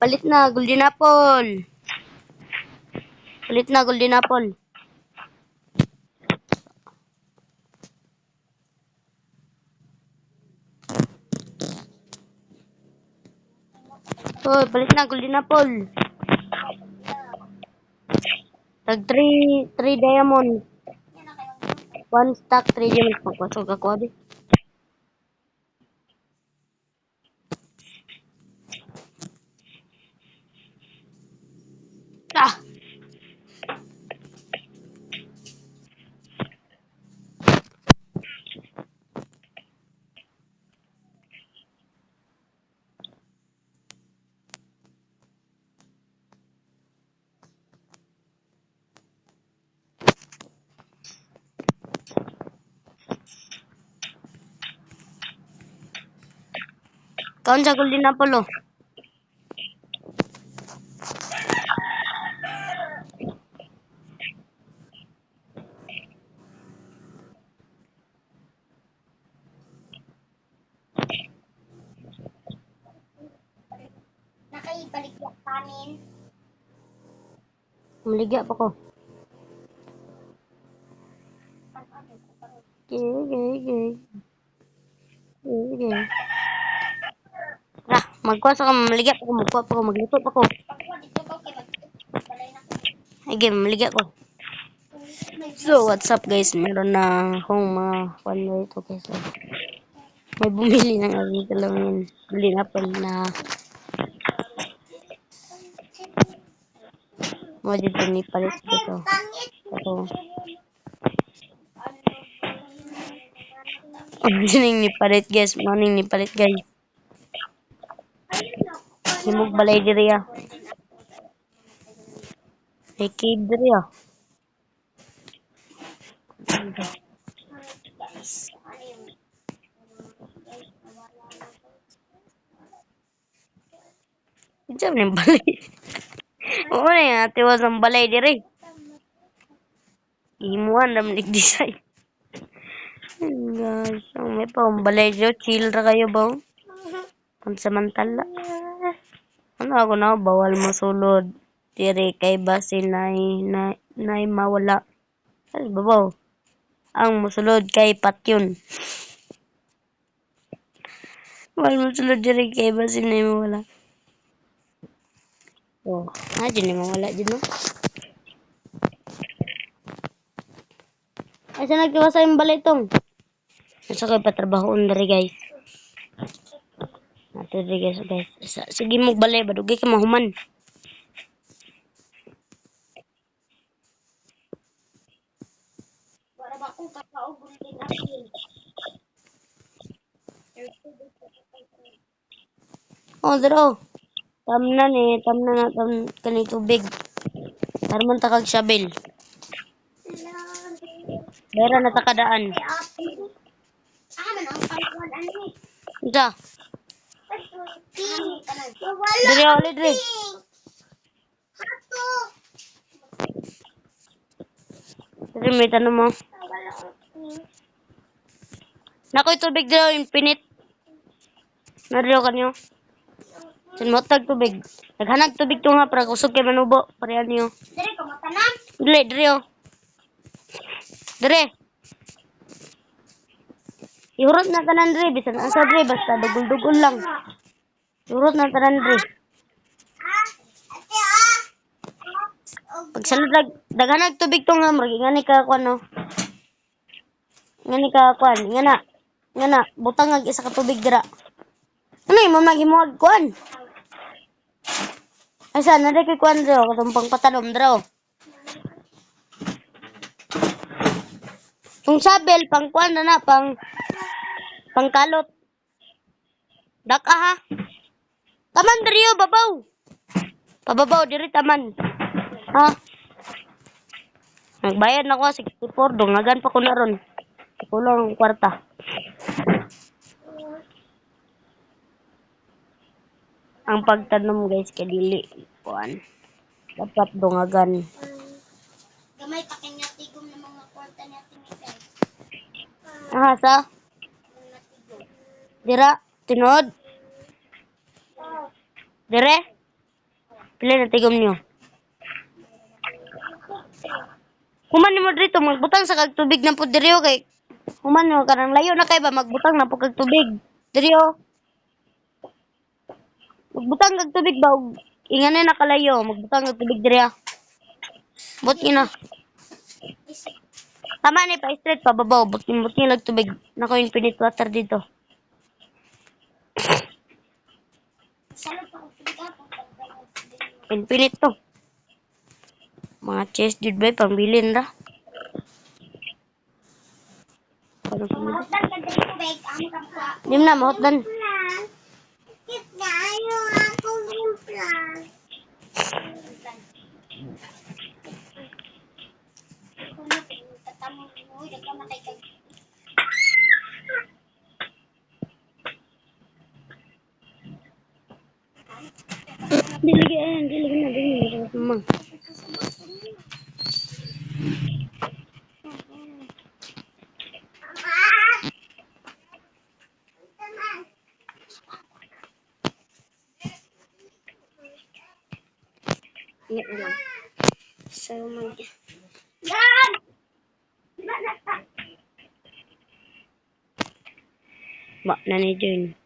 Palit na, golden apple. Palit na, golden apple. Hoy, palit na, golden apple. Tag 3 diamond. 1 stack, 3 diamond. Pagpasok ako, adi. Ah! Kaon sa golden apple, oh. Nakaibalik kanin. Maligya pa ko. Okay. Magkuha sa ka, maligya pa ko, magkuha pa ko, magluto pa ko. Pagkuha dito ko kay balay na ko. Ay, maligya ko. So, what's up guys? Meron na akong mga one ito guys. So, may bumili ng aking kalawin. Golden apple na mo dito ni palit dito. Ito. Morning ni palit guys. Morning ni palit guys. Himog balay diri ah. May cave diri ah. Diyan ni balay. Oo na yan. Tiwas ang balay diri. Imuhan ram design. Guys, may pambalay dito. Chill ra kayo ba? Pansamantala. Ano ako na? Bawal masulod. Diri kay basin nay mawala. Ay, babaw. Ang musulod kay patyon. Bawal musulod diri kay basin nay mawala. Oh, dyan na mawala dyan no? Ay, saan nagtiwa sa yung balay tong? Nasa kayo patrabahoon dari guys. Nato dari guys. Sige mo balay, badugay ka mahuman. Wala ba akong kakaog golden apple. Oh, daro. Tamna kani tubig. Harman takag sabil. Dara na takadaan. Man ang pangkuan ani. Isa. Diri oli diri. Hato. Diri may tanong mo. Wala akong Nakoy tubig diri infinite. Nadiro kanyo. Sin mo tag tubig. Naghanag tubig to nga para kusog kay manubo. Parehan niyo. Dere ko matanan. Diri oh. Diri. Iurot na tanan diri bisan asa diri basta dugul-dugul lang. Iurot na tanan diri. Ate Pag salud daghanag tubig to nga murag ngani ka kuan no. Ngani ka kuan, ngana butang ag isa ka tubig dira. Ano imo maghimuag kuan? Asa na kay kuan dira katong pangpatanom dira. Kung sabel pang kuan na pangkalot. Daka ha. Taman diri babaw. Pababaw diri taman. Ha? Nagbayad na ko 64 dungagan pa ko na ron. Kulang ang kwarta. Ang pagtanom guys kay dili kuan. Dapat dungagan. gamay pa kanya tigom ng mga kwarta ni Ate Miguel. Sa dira tinod. Dire Pila na tigom niyo. Human mo dito magbutang sa kag tubig na pud diri kay human mo kanang layo na kay ba magbutang na pud kag tubig. Diri magbutang kag tubig ba og ingani na kalayo magbutang kag tubig diri. Buti na. Tama ni pa straight pa babaw buti lag tubig. Nako infinite water dito. Salot pa ko tubig ako. Infinite to. Mga chest jud ba pangbilin ra. Ano sa mga? Mahotdan ka diri tubig. Amo ka pa. Dim na mahotdan. Kit na ayo akong plan. Kuno tatamong mo daga matay kag Dili na mang. Iya lang. So mag Yan! ba na ni June.